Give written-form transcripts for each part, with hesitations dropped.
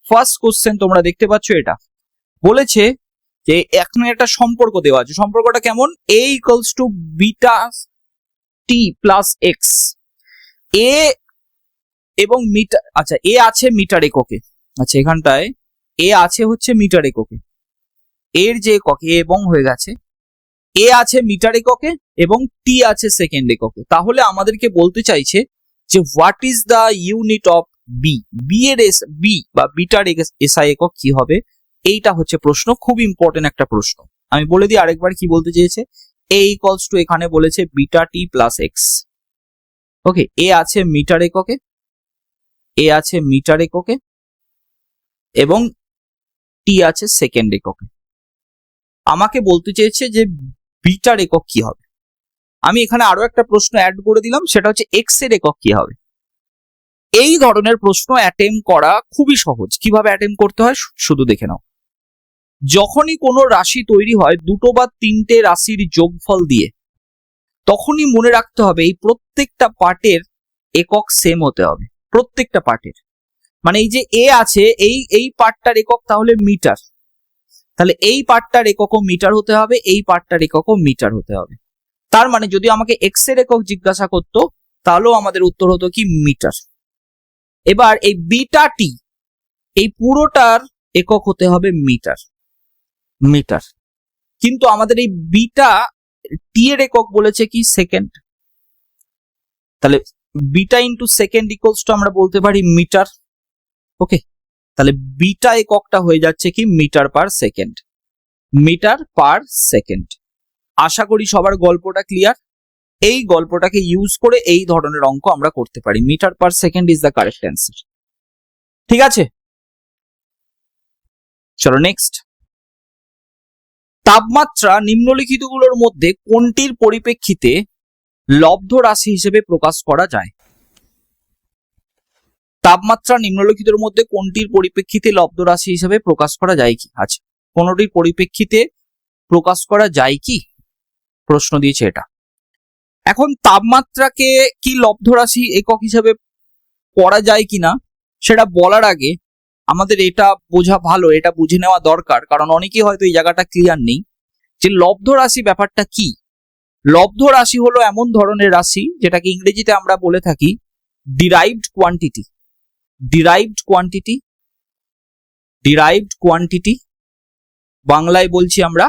First question তোমরা দেখতে পাচ্ছ, এটা বলেছে যে এখানে একটা সম্পর্ক দেওয়া আছে। সম্পর্কটা কেমন? a equals to beta T plus X. A এবং মিটার, আচ্ছা এ আছে মিটার এককে, আচ্ছা এখানটায় এ আছে হচ্ছে মিটার এককে, এর যে একক এ এবং হয়ে গেছে, এ আছে মিটার এককে এবং টি আছে সেকেন্ড এককে। তাহলে আমাদেরকে বলতে চাইছে যে what is the unit of B, B এর বি বা বিটার এসআই একক কি হবে, এইটা হচ্ছে প্রশ্ন, খুব ইম্পর্টেন্ট একটা প্রশ্ন। আমি বলে দিই আরেকবার কি বলতে চেয়েছে। এ ইকুয়ালস টু এখানে বলেছে বিটা টি প্লাস এক্স। ওকে, এ আছে মিটার এককে, এ আছে মিটার এককে এবং টি আছে সেকেন্ড এককে। আমাকে বলতে চেয়েছে যে বিটার একক কি হবে। আমি এখানে আরো একটা প্রশ্ন অ্যাড করে দিলাম, সেটা হচ্ছে এক্স এর একক কি হবে। এই ধরনের প্রশ্ন অ্যাটেম্প করা খুবই সহজ। কিভাবে অ্যাটেম্প করতে হয় শুধু দেখে নাও। যখনই কোনো রাশি তৈরি হয় দুটো বা তিনটে রাশির যোগফল দিয়ে, তখনই মনে রাখতে হবে এই প্রত্যেকটা পার্টের একক সেম হতে হবে, প্রত্যেকটা পার্টের। মানে এই যে এ আছে, এই পার্টটার একক তাহলে মিটার, তাহলে এই পার্টটার এককও মিটার হতে হবে, এই পার্টটার এককও মিটার হতে হবে। তার মানে যদি আমাকে এক্স এর একক জিজ্ঞাসা করতো তাহলেও আমাদের উত্তর হতো কি মিটার। এবার এই বিটা টি, এই পুরোটার একক হতে হবে মিটার, মিটার। কিন্তু আমাদের এই বিটা টি এর একক বলেছে কি সেকেন্ড, তাহলে beta into second equals to আমরা বলতে পারি মিটার। ওকে, তাহলে বিটা এককটা হয়ে যাচ্ছে কি metre per second, metre per second. আশা করি সবার গল্পটা ক্লিয়ার। এই গল্পটাকে ইউজ করে এই ধরনের অঙ্ক আমরা করতে পারি। Metre per second is the correct answer. ঠিক আছে, চলো নেক্সট। তাপমাত্রা নিম্নলিখিতগুলোর মধ্যে কোনটির পরিপ্রেক্ষিতে লব্ধ রাশি হিসেবে প্রকাশ করা যায়? তাপমাত্রা নিম্নলিখিতের মধ্যে কোনটির পরিপ্রেক্ষিতে লব্ধ রাশি হিসেবে প্রকাশ করা যায় কি? আচ্ছা, কোনটির পরিপ্রেক্ষিতে প্রকাশ করা যায় কি প্রশ্ন দিয়েছে এটা। এখন তাপমাত্রাকে কি লব্ধ রাশি একক হিসেবে পড়া যায় কিনা সেটা বলার আগে আমাদের এটা বোঝা ভালো, এটা বুঝে নেওয়া দরকার, কারণ অনেকেই হয়তো এই জায়গাটা ক্লিয়ার নেই যে লব্ধ রাশি ব্যাপারটা কি। লব্ধ রাশি হলো এমন ধরনের রাশি যেটাকে ইংরেজিতে আমরা বলে থাকি derived quantity. Derived quantity, derived quantity, বাংলায় বলছি আমরা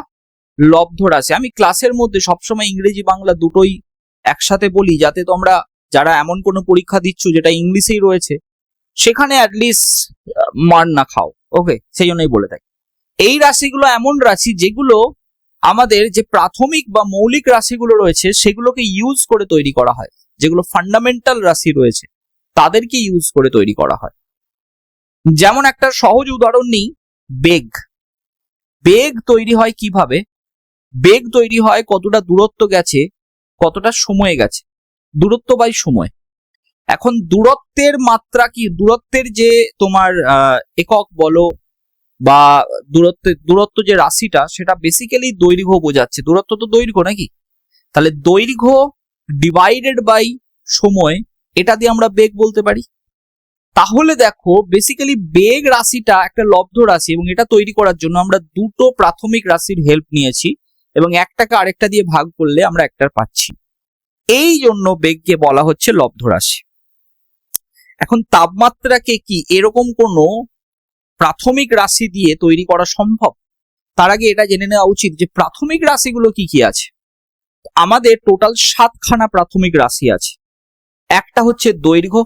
লব্ধ রাশি। আমি ক্লাসের মধ্যে সবসময় ইংরেজি বাংলা দুটোই একসাথে বলি, যাতে তোমরা যারা এমন কোনো পরীক্ষা দিচ্ছ যেটা ইংলিশেই রয়েছে সেখানে অ্যাটলিস্ট মার না খাও। ওকে, সেই জন্যই বলে থাকি। এই রাশিগুলো এমন রাশি যেগুলো আমাদের যে প্রাথমিক বা মৌলিক রাশিগুলো রয়েছে সেগুলোকে ইউজ করে তৈরি করা হয়, যেগুলো ফান্ডামেন্টাল রাশি রয়েছে তাদেরকে ইউজ করে তৈরি করা হয়। যেমন একটা সহজ উদাহরণ নিই, বেগ। বেগ তৈরি হয় কিভাবে? বেগ তৈরি হয় কতটা দূরত্ব গেছে, কতটা সময় গেছে, দূরত্ব বাই সময়। এখন দূরত্বের মাত্রা কি, দূরত্বের যে তোমার একক বলো বা দূরত্ব যে রাশিটা সেটা বেসিক্যালি দৈর্ঘ্য বোঝাচ্ছে। দূরত্ব তো দৈর্ঘ্য নাকি, তাহলে দৈর্ঘ্য ডিভাইডেড বাই সময়, এটা দিয়ে আমরা বেগ বলতে পারি। তাহলে দেখো বেসিক্যালি বেগ রাশিটা একটা লব্ধ রাশি এবং এটা তৈরি করার জন্য আমরা দুটো প্রাথমিক রাশির হেল্প নিয়েছি এবং একটাকে আরেকটা দিয়ে ভাগ করলে আমরা একটার পাচ্ছি। এই জন্য বেগকে বলা হচ্ছে লব্ধ রাশি। এখন তাপমাত্রাকে কি এরকম কোনো প্রাথমিক রাশি দিয়ে তৈরি করা সম্ভব? তার আগে এটা জেনে নেওয়া উচিত যে প্রাথমিক রাশিগুলো কি কি আছে। আমাদের টোটাল 7খানা প্রাথমিক রাশি আছে। একটা হচ্ছে দৈর্ঘ্য,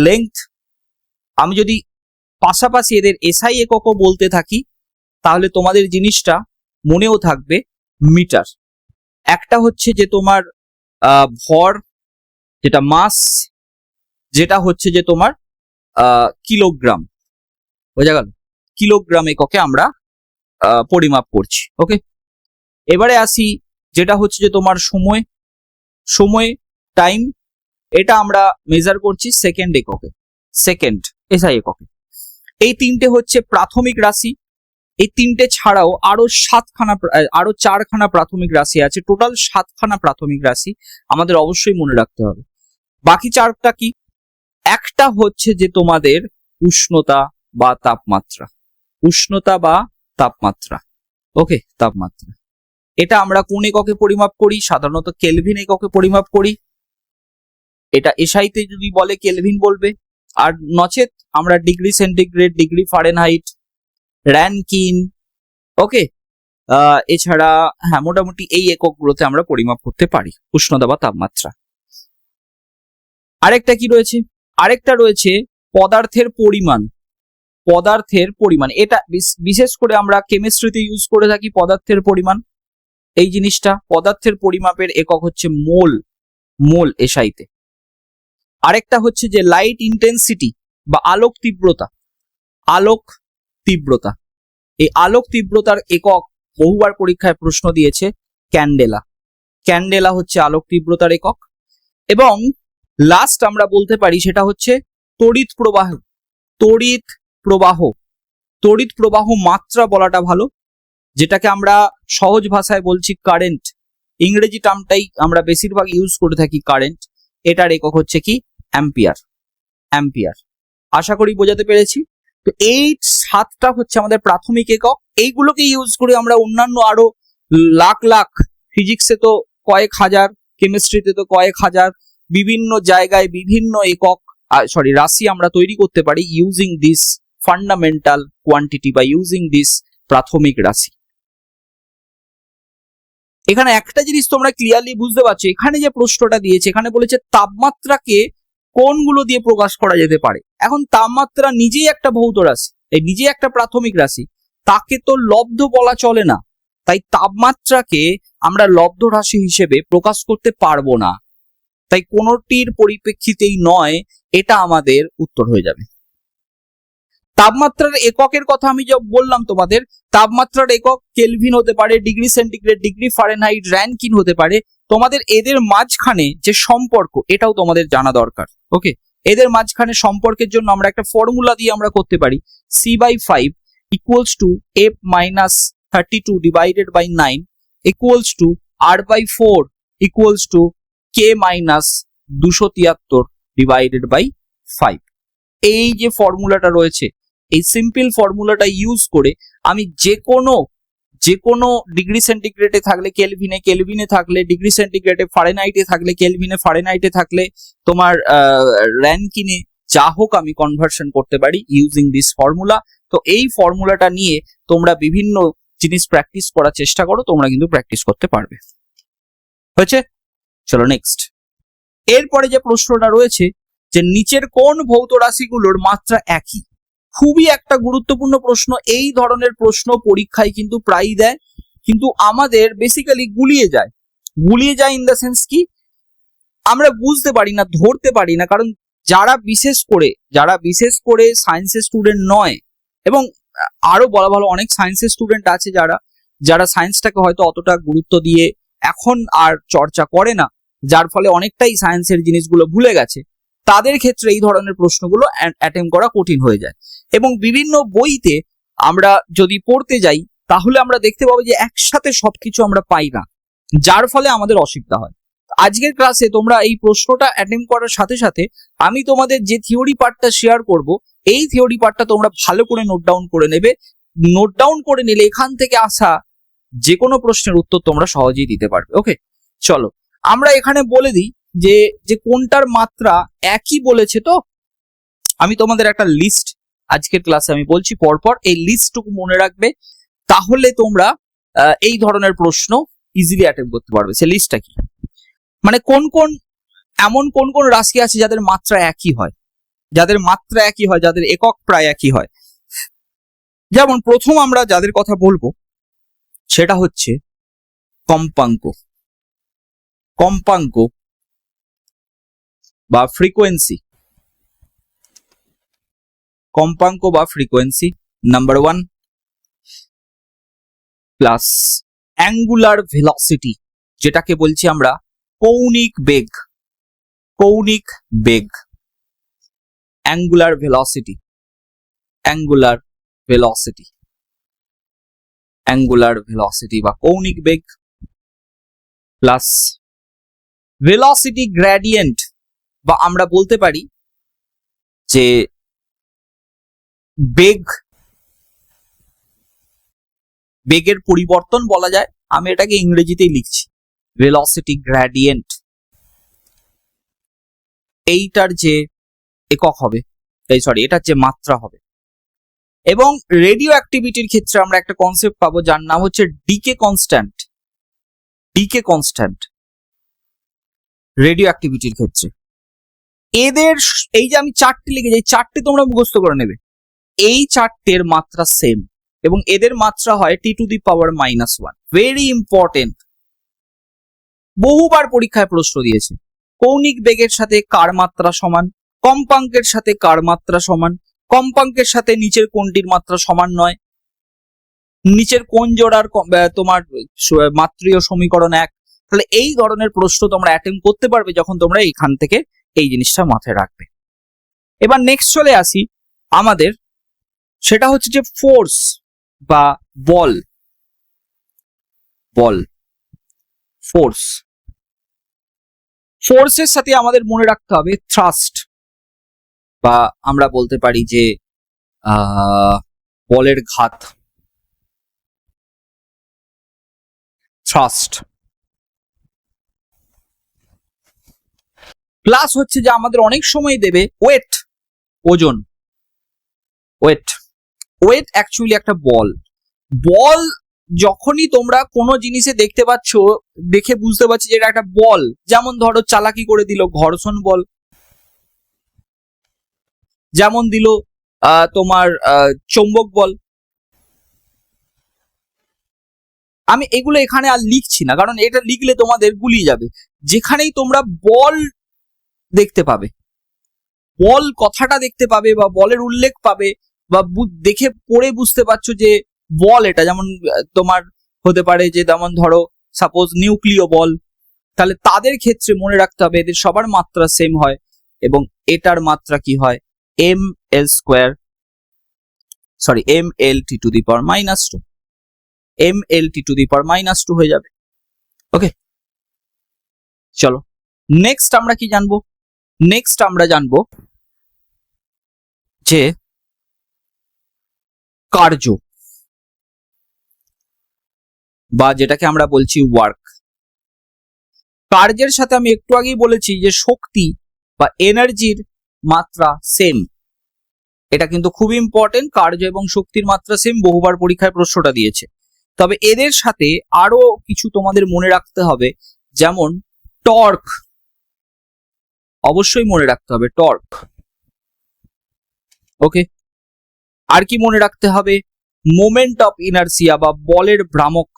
লেংথ। আমি যদি পাশাপাশি এদের এসআই এককও বলতে থাকি তাহলে তোমাদের জিনিসটা মনেও থাকবে, মিটার। একটা হচ্ছে যে তোমার ভর, যেটা মাস, যেটা হচ্ছে যে তোমার কিলোগ্রাম। বোঝা গেল? কিলোগ্রাম এককে আমরা পরিমাপ করছি। ওকে, এবারে আসি যেটা হচ্ছে যে তোমার সময়, সময় টাইম, এটা আমরা মেজার করছি সেকেন্ড এককে, সেকেন্ড এসআই এককে। এই তিনটে হচ্ছে প্রাথমিক রাশি। এই তিনটে ছাড়াও আরো 4খানা প্রাথমিক রাশি আছে। টোটাল 7খানা প্রাথমিক রাশি আমাদের অবশ্যই মনে রাখতে হবে। বাকি 4টা কি? একটা হচ্ছে যে তোমাদের উষ্ণতা, বা তাপমাত্রা, উষ্ণতা বা তাপমাত্রা। ওকে, তাপমাত্রা এটা আমরা কোন এককে পরিমাপ করি? সাধারণত কেলভিন এককে পরিমাপ করি। এটা এসআইতে যদি বলে কেলভিন বলবে, আর নচেত আমরা degree centigrade, degree Fahrenheit, Rankine, okay, এছাড়া হ্যাঁ মোটামুটি এই এককগুলোতে আমরা পরিমাপ করতে পারি উষ্ণতা বা তাপমাত্রা। আরেকটা কি রয়েছে? আরেকটা রয়েছে পদার্থের পরিমাণ। পদার্থের পরিমাণ এটা বিশেষ করে আমরা কেমিস্ট্রিতে ইউজ করে থাকি পদার্থের পরিমাণ। এই জিনিসটা পদার্থের পরিমাপের একক হচ্ছে মোল, মোল এসআইতে। আরেকটা হচ্ছে যে লাইট ইন্টেন্সিটি বা আলোক তীব্রতা। আলোক তীব্রতা, এই আলোক তীব্রতার একক বহুবার পরীক্ষায় প্রশ্ন দিয়েছে ক্যান্ডেলা। ক্যান্ডেলা হচ্ছে আলোক তীব্রতার একক। এবং লাস্ট আমরা বলতে পারি সেটা হচ্ছে তড়িৎ প্রবাহ। তড়িৎ প্রবাহ, তড়িৎ প্রবাহ মাত্রা বলাটা ভালো, যেটাকে আমরা সহজ ভাষায় বলছি কারেন্ট। ইংরেজি টার্মটাই আমরা বেশিরভাগ ইউজ করে থাকি কারেন্ট। এটার একক হচ্ছে কি? অ্যাম্পিয়ার। অ্যাম্পিয়ার। আশা করি বোঝাতে পেরেছি। তো এই 7টা হচ্ছে আমাদের প্রাথমিক একক। এইগুলোকে ইউজ করে আমরা অন্যান্য আরো লাখ লাখ, ফিজিক্সে তো কয়েক হাজার, কেমিস্ট্রিতে তো কয়েক হাজার, বিভিন্ন জায়গায় বিভিন্ন একক রাশি আমরা তৈরি করতে পারি ইউজিং দিস ফান্ডামেন্টাল কোয়ান্টিটি বা ইউজিং দিস প্রাথমিক রাশি। এখানে একটা জিনিস তোমরা ক্লিয়ারলি বুঝতে পারছো, এখানে যে প্রশ্নটা দিয়েছে এখানে বলেছে তাপমাত্রাকে কোনগুলো দিয়ে প্রকাশ করা যেতে পারে। এখন তাপমাত্রা নিজেই একটা ভৌত রাশি, এই নিজেই একটা প্রাথমিক রাশি, তাকে তো লব্ধ বলা চলে না। তাই তাপমাত্রাকে আমরা লব্ধ রাশি হিসেবে প্রকাশ করতে পারবো না। তাই কোনটির পরিপ্রেক্ষিতেই নয়, এটা আমাদের উত্তর হয়ে যাবে। তাপমাত্রার এককের কথা আমি যা বললাম তোমাদের, তাপমাত্রার একক কেলভিন হতে পারে, degree centigrade, degree Fahrenheit, Rankin হতে পারে। তোমাদের এদের মাঝখানে যে সম্পর্ক, এটাও তোমাদের জানা দরকার। ওকে, এদের মাঝখানে সম্পর্কের জন্য আমরা একটা ফর্মুলা দিয়ে আমরা করতে পারি C/5 equals to F-32 divided by 9 equals to R/4 equals to K-273 divided by 5। এই যে ফর্মুলাটা রয়েছে, এই সিম্পল ফর্মুলাটা ইউজ করে আমি যে কোনো ডিগ্রি সেন্টিগ্রেডে থাকলে কেলভিনে, কেলভিনে থাকলে ডিগ্রি সেন্টিগ্রেডে, ফারেনহাইটে থাকলে কেলভিনে, ফারেনহাইটে থাকলে তোমার র্যানকিনে, যা হোক আমি কনভার্সন করতে পারি ইউজিং দিস ফর্মুলা। তো এই ফর্মুলাটা নিয়ে তোমরা বিভিন্ন জিনিস প্র্যাকটিস করার চেষ্টা করো, তোমরা কিন্তু প্র্যাকটিস করতে পারবে। হয়েছে? চলো নেক্সট। এরপরে যে প্রশ্নটা রয়েছে যে নিচের কোন ভৌত রাশিগুলোর মাত্রা একই? খুবই একটা গুরুত্বপূর্ণ প্রশ্ন। এই ধরনের প্রশ্ন পরীক্ষায় কিন্তু প্রায়ই দেয়, কিন্তু আমাদের বেসিক্যালি গুলিয়ে যায়। গুলিয়ে যায় ইন দ্য সেন্স কি, আমরা বুঝতে পারি না, ধরতে পারি না। কারণ যারা বিশেষ করে সায়েন্সের স্টুডেন্ট নয়, এবং আরো বলা ভালো অনেক সায়েন্সের স্টুডেন্ট আছে যারা সায়েন্সটাকে হয়তো অতটা গুরুত্ব দিয়ে এখন আর চর্চা করে না, যার ফলে অনেকটাই সায়েন্সের জিনিসগুলো ভুলে গেছে। তাদের ক্ষেত্রে এই ধরনের প্রশ্নগুলো অ্যাটেম্প করা কঠিন হয়ে যায়। এবং বিভিন্ন বইতে আমরা যদি পড়তে যাই তাহলে আমরা দেখতে পাবো যে একসাথে সবকিছু আমরা পাই না, যার ফলে আমাদের অসুবিধা হয়। আজকের ক্লাসে তোমরা এই প্রশ্নটা অ্যাটেম্প করার সাথে সাথে আমি তোমাদের যে থিওরি পার্টটা শেয়ার করব, এই থিওরি পার্টটা তোমরা ভালো করে নোট ডাউন করে নেবে। নোট ডাউন করে নিলে এখান থেকে আসা যে কোনো প্রশ্নের উত্তর তোমরা সহজেই দিতে পারবে। ওকে, চলো আমরা এখানে বলে দিই যে কোনটার মাত্রা একই বলেছে। তো আমি তোমাদের একটা লিস্ট আজকের ক্লাসে আমি বলছি পরপর, এই লিস্টটুকু মনে রাখবে, তাহলে তোমরা এই ধরনের প্রশ্ন ইজিলি অ্যাটেম্প করতে পারবে। সে লিস্টটা কি, মানে কোন কোন রাশি আছে যাদের মাত্রা একই হয়, যাদের মাত্রা একই হয়, যাদের একক প্রায় একই হয়। যেমন প্রথম আমরা যাদের কথা বলবো সেটা হচ্ছে কম্পাঙ্ক। কম্পাঙ্ক বা ফ্রিকোয়েন্সি। কম্পাঙ্ক বা frequency number 1 plus angular velocity, যেটাকে বলছি আমরা কৌণিক বেগ। কৌণিক বেগ, angular velocity, angular velocity, angular velocity বা কৌণিক বেগ, প্লাস ভেলোসিটি গ্রেডিয়েন্ট, বা আমরা বলতে পারি যে বেগ, বেগের পরিবর্তন বলা যায়, আমি এটাকে ইংরেজিতেই লিখছি, ভেলোসিটি গ্রেডিয়েন্ট, এইটার যে একক হবে, এটার যে মাত্রা হবে। এবং রেডিও অ্যাক্টিভিটির ক্ষেত্রে আমরা একটা কনসেপ্ট পাবো যার নাম হচ্ছে decay constant. Decay constant radio অ্যাক্টিভিটির ক্ষেত্রে এদের, এই যে আমি চারটে লিখে যাই, চারটে তোমরা মুখস্থ করে নেবে, এই চারটের মাত্রা সেম এবং এদের মাত্রা হয় T⁻⁻1। ভেরি ইম্পর্টেন্ট, বহুবার পরীক্ষায় প্রশ্ন দিয়েছে। কৌণিক বেগের সাথে কার মাত্রা সমান, কম্পাঙ্কের সাথে কার মাত্রা সমান, কম্পাঙ্কের সাথে নিচের কোণটির মাত্রা সমান নয়, নিচের কোণ জোড়ার তোমার মাত্রীয় সমীকরণ 1। তাহলে এই ধরনের প্রশ্ন তোমরা অ্যাটেম্প করতে পারবে যখন তোমরা এখান থেকে এই জিনিসটা মাথায় রাখবে। এবার নেক্সট চলে আসি আমাদের, সেটা হচ্ছে যে ফোর্স বা বল। বল, ফোর্স, ফোর্সের সাথে আমাদের মনে রাখতে হবে থ্রাস্ট, বা আমরা বলতে পারি যে বলের ঘাত, থ্রাস্ট। প্লাস হচ্ছে যে আমাদের অনেক সময় দেবে ওয়েট, ওজন। ওয়েট, ওয়েট অ্যাকচুয়ালি একটা বল। বল যখনই তোমরা কোনো জিনিসে দেখতে পাচ্ছ, দেখে বুঝতে পারছি যে এটা একটা বল, যেমন ধরো চালাকি করে দিল ঘর্ষণ বল, যেমন দিল তোমার চৌম্বক বল। আমি এগুলো এখানে আর লিখছি না, কারণ এটা লিখলে তোমাদের গুলিয়ে যাবে। যেখানেই তোমরা বল দেখতে পাবে, বল কথাটা দেখতে পাবে বা বলের উল্লেখ পাবে বা দেখে পড়ে বুঝতে পারছো যে বল এটা, যেমন তোমার হতে পারে যে যেমন ধরো সাপোজ নিউক্লিয় বল, তাহলে তাদের ক্ষেত্রে মনে রাখতে হবে এদের সবার মাত্রা সেম হয় এবং এটার মাত্রা কি হয় ml², সরি mLT⁻², mLT⁻² হয়ে যাবে। ওকে, চলো নেক্সট আমরা কি জানবো? নেক্সট আমরা জানবো যে কার্য, বা যেটাকে আমরা বলছি ওয়ার্ক। কার্যের সাথে আমি একটু আগেই বলেছি যে শক্তি বা এনার্জির মাত্রা সেম, এটা কিন্তু খুব ইম্পর্টেন্ট। কার্য এবং শক্তির মাত্রা সেম, বহুবার পরীক্ষায় প্রশ্নটা দিয়েছে। তবে এদের সাথে আরো কিছু তোমাদের মনে রাখতে হবে, যেমন টর্ক, অবশ্যই মনে রাখতে হবে টর্ক। ওকে, আর কি মনে রাখতে হবে? মোমেন্ট অফ ইনার্সিয়া বা বলের ভ্রামক,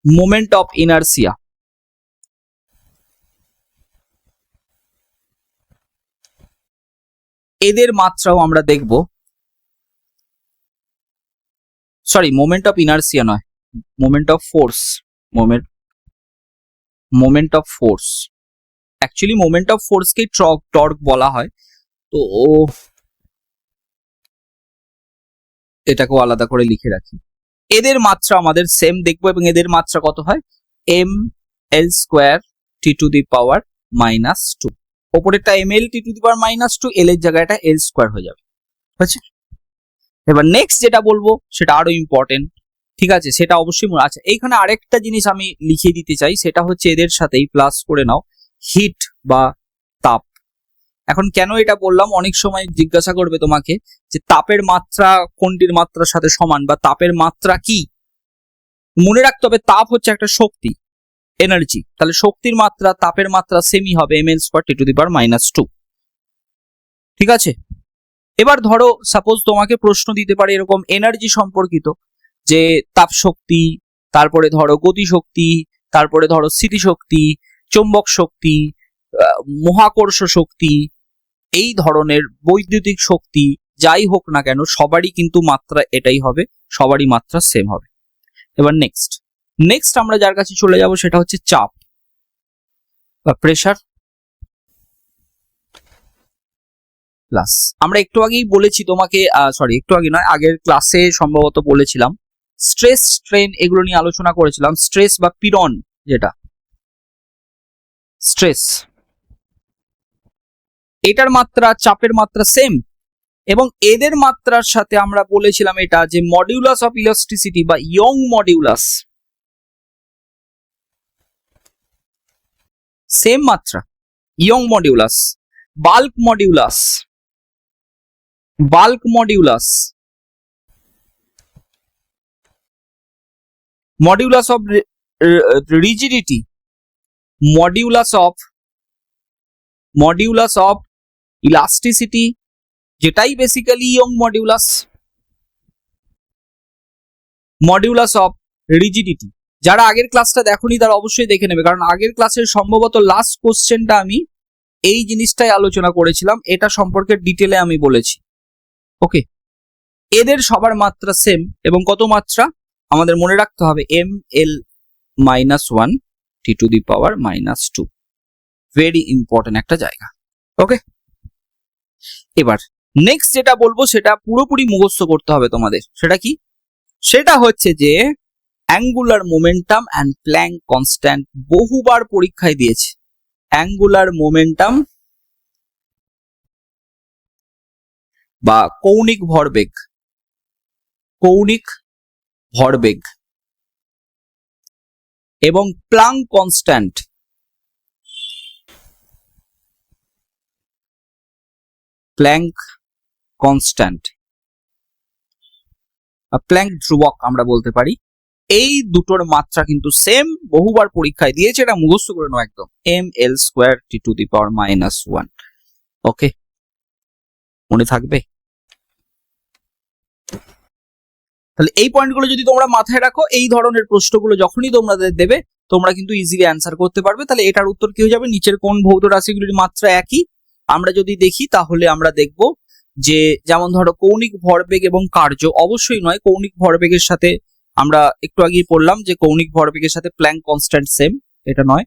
মোমেন্ট অফ ইনার্সিয়া। এদের মাত্রাও আমরা দেখব। সরি, মোমেন্ট অফ ইনার্সিয়া নয়, moment of force, moment of force. Actually moment of ফোর্সকে টর্ক বলা হয়, তো এটাকেও আলাদা করে লিখে রাখি। এদের মাত্রা আমাদের সেম দেখবো এবং এদের মাত্রা কত হয় mL²T⁻²। ওপরেরটা mLT⁻², এল এর জায়গায় এটা L² হয়ে যাবে। আচ্ছা, এবার নেক্সট যেটা বলবো সেটা আরো ইম্পর্টেন্ট, ঠিক আছে? সেটা অবশ্যই মনে আছে। এইখানে আরেকটা জিনিস আমি লিখিয়ে দিতে চাই, সেটা হচ্ছে এদের সাথেই প্লাস করে নাও হিট বা তাপ। এখন কেন এটা বললাম, অনেক সময় জিজ্ঞাসা করবে তোমাকে যে তাপের মাত্রা কোনটির মাত্রার সাথে সমান, বা তাপের মাত্রা কি। মনে রাখতে হবে তাপ হচ্ছে একটা শক্তি, এনার্জি, তাহলে শক্তির মাত্রা তাপের মাত্রা সেমই হবে mL²T⁻²। ঠিক আছে? এবার ধরো সাপোজ তোমাকে প্রশ্ন দিতে পারে এরকম এনার্জি সম্পর্কিত, যে তাপ শক্তি, তারপরে ধরো গতি শক্তি, তারপরে ধরো স্থিতিশক্তি, চৌম্বক শক্তি, মহাকর্ষ শক্তি, এই ধরনের বৈদ্যুতিক শক্তি যাই হোক না কেন সবারই কিন্তু মাত্রা এটাই হবে, সবারই মাত্রা সেম হবে। এবার নেক্সট আমরা যার কাছে চলে যাব সেটা হচ্ছে চাপ বা প্রেসার। প্লাস আমরা একটু আগেই বলেছি তোমাকে, সরি একটু আগে নয়, আগের ক্লাসে সম্ভবত বলেছিলাম স্ট্রেস স্ট্রেন এগুলো নিয়ে আলোচনা করেছিলাম। স্ট্রেস বা পীড়ন, যেটা স্ট্রেস, এটার মাত্রা চাপের মাত্রা সেম, এবং এদের মাত্রার সাথে আমরা বলেছিলাম এটা যে মডিউলাস অফ ইলাস্টিসিটি বা ইয়ং মডিউলাস সেম মাত্রা, Young modulus, bulk modulus, bulk modulus, modulus of rigidity, modulus of elasticity, যেটাই basically Young modulus, modulus of rigidity. যারা আগের ক্লাসটা দেখোনি তারা অবশ্যই দেখে নেবে, কারণ আগের ক্লাসের সম্ভবত লাস্ট কোশ্চেনটা আমি এই জিনিসটাই আলোচনা করেছিলাম, এটা সম্পর্কে ডিটেলে আমি বলেছি। ওকে, এদের সবার মাত্রা সেম, এবং কত মাত্রা আমাদের মনে রাখতে হবে, ml-1 t⁻⁻², ভেরি ইম্পর্টেন্ট একটা জায়গা। ওকে, এবার নেক্সট যেটা বলবো সেটা পুরোপুরি মুখস্থ করতে হবে তোমাদের। সেটা কি? সেটা হচ্ছে যে angular momentum and Planck constant. বহুবার পরীক্ষায় দিয়েছে অ্যাঙ্গুলার মোমেন্টাম বা কৌণিক ভরবেগ, কৌণিক ভরবেগ এবং Planck constant, Planck constant, Planck ধ্রুবক আমরা বলতে পারি। এই দুটোর মাত্রা কিন্তু সেম, বহুবার পরীক্ষায় দিয়েছে, এটা মুখস্থ করে নাও একদম, ml² t⁻⁻1। ওকে, মনে থাকবে? তাহলে এই পয়েন্টগুলো যদি তোমরা মাথায় রাখো, এই ধরনের প্রশ্নগুলো যখনই তোমাদের দেবে তোমরা কিন্তু ইজিলি অ্যান্সার করতে পারবে। তাহলে এটার উত্তর কি হয়ে যাবে? নিচের কোন ভৌত রাশিগুলির মাত্রা একই? আমরা যদি দেখি তাহলে আমরা দেখব যে যেমন ধরো কৌণিক ভরবেগ এবং কার্য, অবশ্যই নয়, কৌণিক ভরবেগের সাথে আমরা একটু আগেই পড়লাম যে কৌণিক ভরবেগের সাথে প্ল্যাঙ্ক কনস্ট্যান্ট সেম, এটা নয়।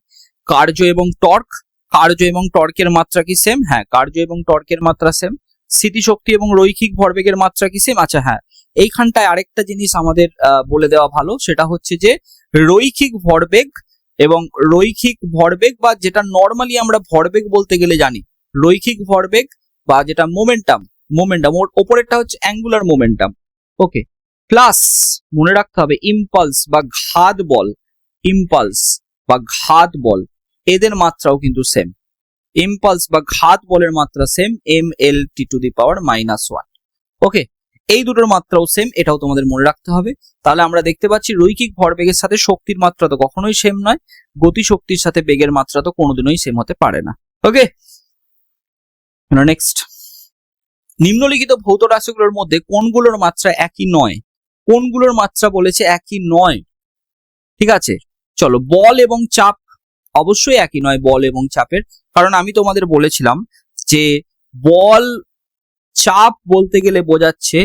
কার্য এবং টর্ক, কার্য এবং টর্কের মাত্রা কি সেম? হ্যাঁ, কার্য এবং টর্কের মাত্রা সেম। স্থিতিশক্তি এবং রৈখিক ভরবেগের মাত্রা কি সেম? আচ্ছা হ্যাঁ, এইখানটায় আরেকটা জিনিস আমাদের বলে দেওয়া ভালো, সেটা হচ্ছে যে রৈখিক ভরবেগ এবং রৈখিক ভরবেগ, বা যেটা নর্মালি আমরা ভরবেগ বলতে গেলে জানি, রৈখিক ভরবেগ বা যেটা মোমেন্টাম, ওর ওপরেরটা হচ্ছে অ্যাঙ্গুলার মোমেন্টাম। ওকে, প্লাস মনে রাখতে হবে ইম্পালস বা ঘাত বল, ইম্পালস বা ঘাত বল, এদের মাত্রাও কিন্তু সেম। ইম্পালস বা ঘাত বলের মাত্রা সেম, ml-1। ওকে, এই দুটোর মাত্রাও সেম, এটাও তোমাদের মনে রাখতে হবে। তাহলে আমরা দেখতে পাচ্ছি রৈখিক ভরবেগের সাথে শক্তির মাত্রা তো কখনোই সেম নয়, গতি শক্তির সাথে বেগের মাত্রা তো কোনোদিনই সেম হতে পারে না। ওকে, নেক্সট, নিম্নলিখিত ভৌত রাশিগুলোর মধ্যে কোনগুলোর মাত্রা একই নয়? কোনগুলোর মাত্রা বলেছে একই নয়? ঠিক আছে, চলো, বল এবং চাপ অবশ্যই একই নয়, বল এবং চাপের, কারণ আমি তোমাদের বলেছিলাম যে বল, চাপ বলতে গেলে বোঝাচ্ছে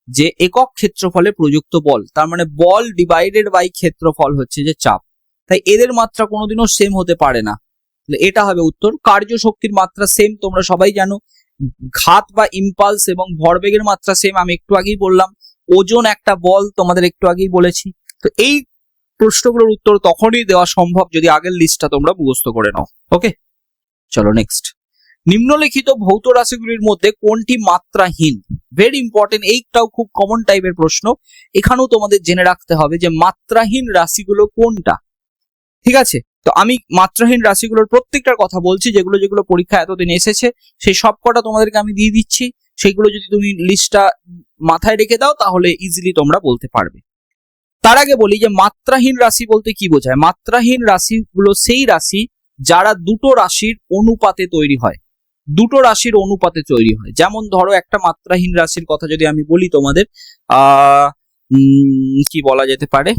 যে একক ক্ষেত্রফলে প্রযুক্ত বল, তার মানে বল ডিভাইডেড বাই ক্ষেত্রফল হচ্ছে যে চাপ, তাই এদের মাত্রা কোনোদিনও সেম হতে পারে না। এটা হবে উত্তর। কার্য শক্তির মাত্রা সেম, তোমরা সবাই জানো। ঘাত বা ইম্পালস এবং ভরবেগের মাত্রা সেম, আমি একটু আগেই বললাম। ওজন একটা বল, তোমাদের একটু আগেই বলেছি। তো এই প্রশ্নগুলোর উত্তর তখনই দেওয়া সম্ভব যদি আগের লিস্টটা তোমরা মুখস্থ করে নাও। ওকে, চলো নেক্সট, নিম্নলিখিত ভৌত রাশিগুলির মধ্যে কোনটি মাত্রাহীন? ভেরি ইম্পর্টেন্ট, এইটাও খুব কমন টাইপের প্রশ্ন। এখানেও তোমাদের জেনে রাখতে হবে যে মাত্রাহীন রাশিগুলো কোনটা। ঠিক আছে, তো আমি মাত্রাহীন রাশিগুলোর প্রত্যেকটার কথা বলছি, যেগুলো যেগুলো পরীক্ষা এতদিন এসেছে সেই সব কটা তোমাদেরকে আমি দিয়ে দিচ্ছি। সেইগুলো যদি তুমি লিস্টটা মাথায় রেখে দাও তাহলে ইজিলি তোমরা বলতে পারবে। তার আগে বলি যে মাত্রাহীন রাশি বলতে কি বোঝায়। মাত্রাহীন রাশিগুলো সেই রাশি যারা দুটো রাশির অনুপাতে তৈরি হয়, দুটো রাশির অনুপাতে তৈরি হয়। যেমন ধরো একটা মাত্রাহীন রাশির কথা যদি আমি বলি তোমাদের, কি বলা যেতে পারে,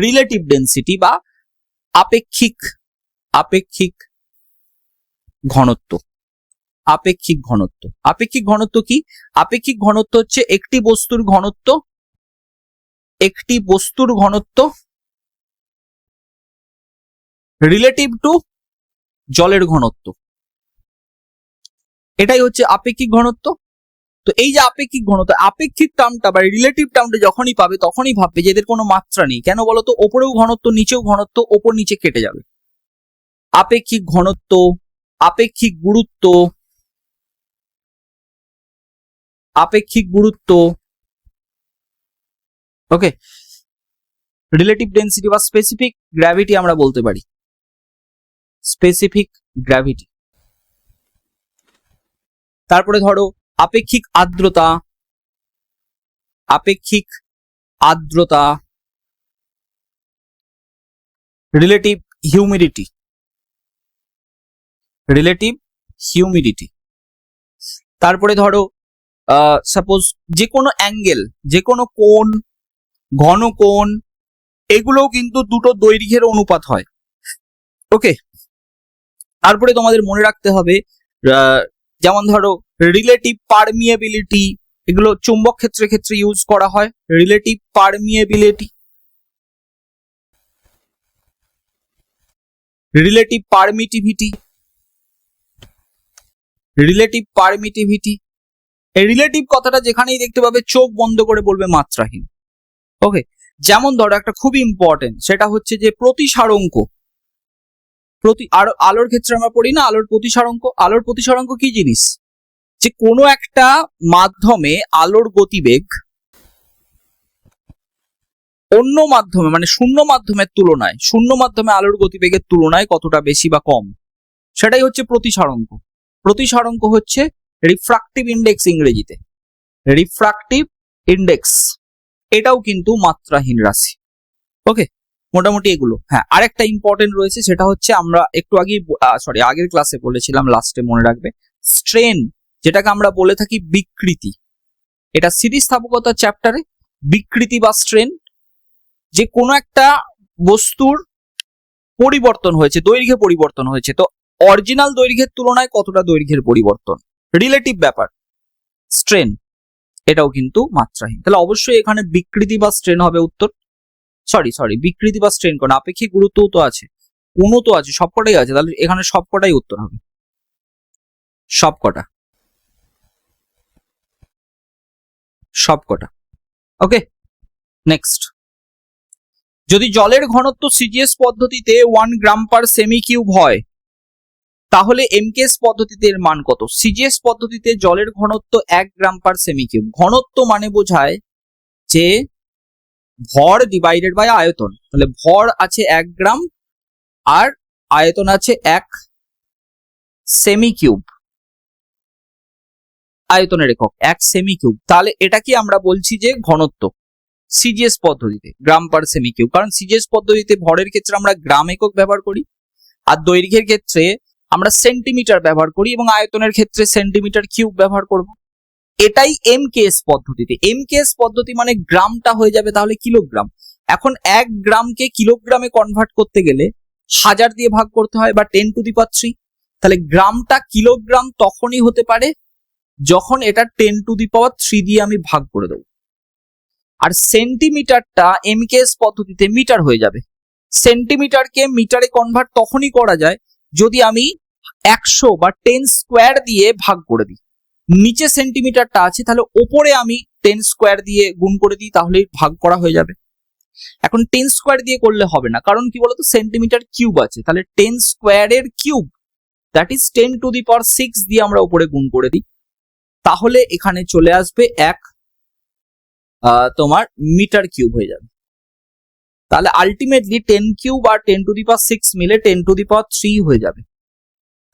রিলেটিভ ডেনসিটি বা আপেক্ষিক ঘনত্ব। আপেক্ষিক ঘনত্ব, আপেক্ষিক ঘনত্ব কি? আপেক্ষিক ঘনত্ব হচ্ছে একটি বস্তুর ঘনত্ব, একটি বস্তুর ঘনত্ব রিলেটিভ টু জলের ঘনত্ব, এটাই হচ্ছে আপেক্ষিক ঘনত্ব। তো এই যে আপেক্ষিক ঘনত্ব, আপেক্ষিক টার্মটা বা রিলেটিভ টার্মটা যখনই পাবে তখনই ভাববে যে এদের কোনো মাত্রা নেই। কেন বলো তো? ওপরেও ঘনত্ব, নিচেও ঘনত্ব, ওপর নিচে কেটে যাবে। আপেক্ষিক ঘনত্ব, আপেক্ষিক গুরুত্ব, আপেক্ষিক গুরুত্ব, ওকে, রিলেটিভ ডেন্সিটি বা স্পেসিফিক গ্র্যাভিটি আমরা বলতে পারি, স্পেসিফিক গ্র্যাভিটি। তারপরে ধরো আপেক্ষিক আর্দ্রতা, আপেক্ষিক আর্দ্রতা, রিলেটিভ হিউমিডিটি, রিলেটিভ হিউমিডিটি। তারপরে ধরো সাপোজ যে কোনো অ্যাঙ্গেল, যে কোনো কোণ, ঘন কোণ, এগুলোও কিন্তু দুটো দৈর্ঘ্যের অনুপাত হয়, ওকে। তারপরে তোমাদের মনে রাখতে হবে যেমন ধরো রিলেটিভ পারমিয়েবিলিটি, এগুলো চুম্বক ক্ষেত্রের ক্ষেত্রে ইউজ করা হয়, relative permeability, relative permittivity, relative permittivity. এই রিলেটিভ কথাটা যেখানেই দেখতে পাবে চোখ বন্ধ করে বলবে মাত্রাহীন, ওকে। যেমন ধরো একটা খুবই ইম্পর্টেন্ট, সেটা হচ্ছে যে প্রতিসারাঙ্ক। আলোর ক্ষেত্রে আমরা পড়ি না আলোর প্রতিসারাঙ্ক। আলোর প্রতিসারাঙ্ক কি জিনিস? যে কোনো একটা মাধ্যমে আলোর গতিবেগ অন্য মাধ্যমে, মানে শূন্য মাধ্যমের তুলনায়, শূন্য মাধ্যমে আলোর গতিবেগের তুলনায় কতটা বেশি বা কম, সেটাই হচ্ছে প্রতিসারাঙ্ক। প্রতিসারাঙ্ক হচ্ছে রিফ্রাক্টিভ ইন্ডেক্স ইংরেজিতে, রিফ্রাক্টিভ ইন্ডেক্স। এটাও কিন্তু মাত্রাহীন রাশি, ওকে। মোটামুটি এগুলো। হ্যাঁ, আরেকটা ইম্পর্টেন্ট রয়েছে, সেটা হচ্ছে আমরা একটু আগের ক্লাসে বলেছিলাম, লাস্টে মনে রাখবে, স্ট্রেন, যেটাকে আমরা বলে থাকি বিকৃতি। এটা স্থিতিস্থাপকতার চ্যাপ্টারে বিকৃতি বা স্ট্রেন, যে কোনো একটা বস্তুর পরিবর্তন হয়েছে, দৈর্ঘ্যে পরিবর্তন হয়েছে, তো অরিজিনাল দৈর্ঘ্যের তুলনায় কতটা দৈর্ঘ্যের পরিবর্তন, রিলেটিভ ব্যাপার, স্ট্রেন, এটাও কিন্তু মাত্রাহীন। তাহলে অবশ্যই এখানে বিকৃতি বা স্ট্রেন হবে উত্তর। সরি, বিকৃতি বা স্ট্রেন কোন, আপেক্ষিক গুরুত্বও তো আছে, কোনও তো আছে, সবকটাই আছে, তাহলে এখানে সবকটাই উত্তর হবে, সবকটা, সবকটা, ওকে। নেক্সট, যদি জলের ঘনত্ব সিজিএস পদ্ধতিতে 1 গ্রাম পার সেমি কিউব হয়, তাহলে এমকেএস পদ্ধতিতে এর মান কত? সিজিএস পদ্ধতিতে জলের ঘনত্ব 1 গ্রাম পার সেমি কিউব। ঘনত্ব মানে বোঝায় যে ভর ডিভাইডেড বাই আয়তন। তাহলে ভর আছে 1 গ্রাম আর আয়তন আছে 1 সেমি কিউব, আয়তনের একক 1 সেমি কিউব। তাহলে এটা কি আমরা বলছি যে ঘনত্ব সিজিএস পদ্ধতিতে গ্রাম পার সেমি কিউব, কারণ সিজিএস পদ্ধতিতে ভরের ক্ষেত্রে আমরা গ্রাম একক ব্যবহার করি, আর দৈর্ঘ্যের ক্ষেত্রে আমরা সেন্টিমিটার ব্যবহার করি, এবং আয়তনের ক্ষেত্রে সেন্টিমিটার কিউব ব্যবহার করব। এটাই এমকেএস পদ্ধতিতে। এমকেএস পদ্ধতি মানে গ্রামটা হয়ে যাবে তাহলে কিলোগ্রাম। এখন 1 গ্রামকে কিলোগ্রামে কনভার্ট করতে গেলে 1000 দিয়ে ভাগ করতে হয়, বা 10⁻3। তাহলে গ্রামটা কিলোগ্রাম তখনই হতে পারে যখন এটা 10⁻3 দিয়ে আমি ভাগ করে দেবো। আর সেন্টিমিটারটা এমকেএস পদ্ধতিতে মিটার হয়ে যাবে। সেন্টিমিটারকে মিটারে কনভার্ট তখনই করা যায় যদি আমি 100 বা 10 স্কোয়ার দিয়ে ভাগ করে দিই। নিচে সেন্টিমিটারটা আছে, তাহলে ওপরে আমি 10 স্কোয়ার দিয়ে গুণ করে দিই, তাহলে ভাগ করা হয়ে যাবে। এখন 10 স্কোয়ার দিয়ে করলে হবে না, কারণ কি বলতো, সেন্টিমিটার কিউব আছে, তাহলে 10 স্কোয়ারের কিউব, দ্যাট ইজ 10⁻6 দিয়ে আমরা উপরে গুণ করে দিই, তাহলে এখানে চলে আসবে তোমার মিটার কিউব হয়ে যাবে। তাহলে আলটিমেটলি 10 কিউব আর 10⁻6 মিলে 10⁻3 হয়ে যাবে।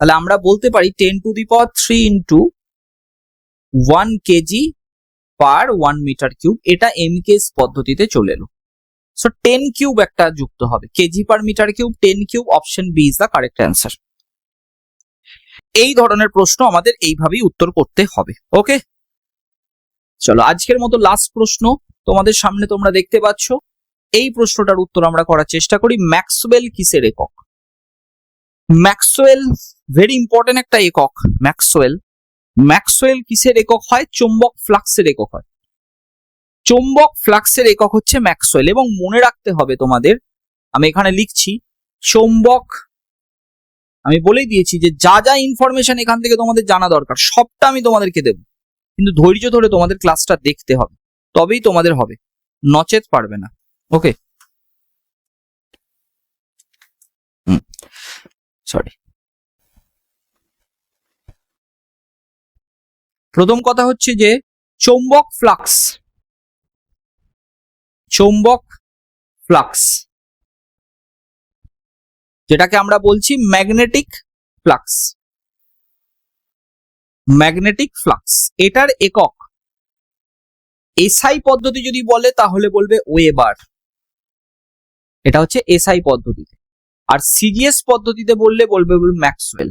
তাহলে আমরা বলতে পারি 10⁻3 into 1 KG per 1 metre cube. এটা এমকেএস পদ্ধতিতে চলে এলো। সো 10 কিউব একটা যুক্ত হবে, KG per metre cube 10 cube. Option B is the correct answer. এই ধরনের প্রশ্ন আমাদের এইভাবেই উত্তর করতে হবে, ওকে। চলো আজকের মতো লাস্ট প্রশ্ন তোমাদের সামনে তোমরা দেখতে পাচ্ছ। এই প্রশ্নটার উত্তর আমরা করার চেষ্টা করি। ম্যাক্সওয়েল কিসের একক? ম্যাক্সওয়েল ভেরি ইম্পর্টেন্ট একটা একক। ম্যাক্সওয়েল কিসের একক হয়? চৌম্বক ফ্লাক্সের একক হয়। চৌম্বক ফ্লাক্সের একক হচ্ছে ম্যাক্সওয়েল। এবং মনে রাখতে হবে তোমাদের, আমি এখানে লিখছি চৌম্বক, আমি বলেই দিয়েছি যে যা যা ইনফরমেশন এখান থেকে তোমাদের জানা দরকার সবটা আমি তোমাদেরকে দেব, কিন্তু ধৈর্য ধরে তোমাদের ক্লাসটা দেখতে হবে, তবেই তোমাদের হবে, নচেত পারবে না, ওকে। সরি, প্রথম কথা হচ্ছে যে চৌম্বক ফ্লাক্স, চৌম্বক ফ্লাক্স যেটাকে আমরা বলছি ম্যাগনেটিক ফ্লাক্স, ম্যাগনেটিক ফ্লাক্স, এটার একক এসআই পদ্ধতি যদি বলে তাহলে বলবে ওয়েবার, এটা হচ্ছে এসআই পদ্ধতিতে। আর সিজিএস পদ্ধতিতে বললে বলবে ম্যাক্সওয়েল,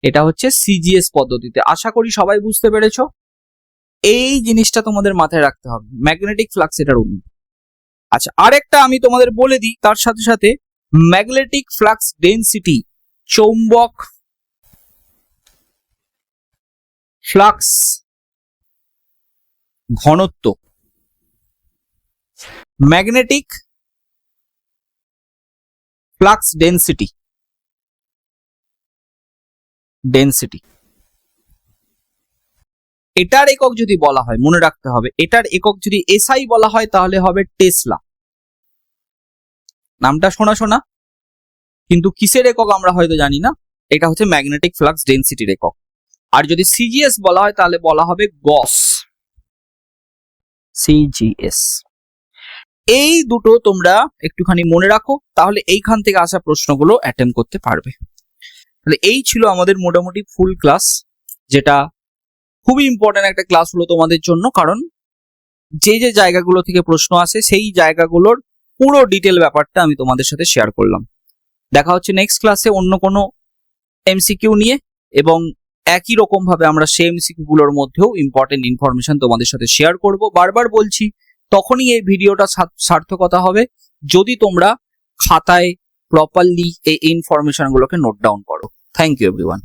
এটা হচ্ছে সিজিএস পদ্ধতিতে। আশা করি সবাই বুঝতে পেরেছো। এই জিনিসটা তোমাদের মাথায় রাখতে হবে, ম্যাগনেটিক ফ্লাক্স এটার উন্নতি। আচ্ছা, আরেকটা আমি তোমাদের বলে দিই তার সাথে সাথে, ম্যাগনেটিক ফ্লাক্স ডেনসিটি, চৌম্বক ফ্লাক্স ঘনত্ব, ম্যাগনেটিক ফ্লাক্স ডেনসিটি, ডেনসিটি এটার একক যদি বলা হয়, মনে রাখতে হবে এটার একক যদি এসআই বলা হয় তাহলে হবে টেসলা। নামটা শোনা শোনা, কিন্তু কিসের একক আমরা হয়তো জানি না। এটা হচ্ছে ম্যাগনেটিক ফ্লাক্স ডেনসিটির একক। আর যদি সিজিএস বলা হয় তাহলে বলা হবে গস, সিজিএস। এই দুটো তোমরা একটুখানি মনে রাখো, তাহলে এইখান থেকে আসা প্রশ্নগুলো অ্যাটেম্প করতে পারবে। তাহলে এই ছিল আমাদের মোটামুটি ফুল ক্লাস, যেটা খুবই ইম্পর্টেন্ট একটা ক্লাস হলো তোমাদের জন্য, কারণ যে যে জায়গাগুলো থেকে প্রশ্ন আসে সেই জায়গাগুলোর পুরো ডিটেল ব্যাপারটা আমি তোমাদের সাথে শেয়ার করলাম। দেখা হচ্ছে নেক্সট ক্লাসে অন্য কোনো এমসিকিউ নিয়ে, এবং একই রকম ভাবে আমরা সেই এমসিকিউ গুলোর মধ্যেও ইম্পর্টেন্ট ইনফরমেশন তোমাদের সাথে শেয়ার করব। বারবার বলছি, তখনই এই ভিডিওটা সার্থকতা হবে যদি তোমরা খাতায় প্রপারলি এই ইনফরমেশন গুলোকে নোট ডাউন করো। Thank you everyone.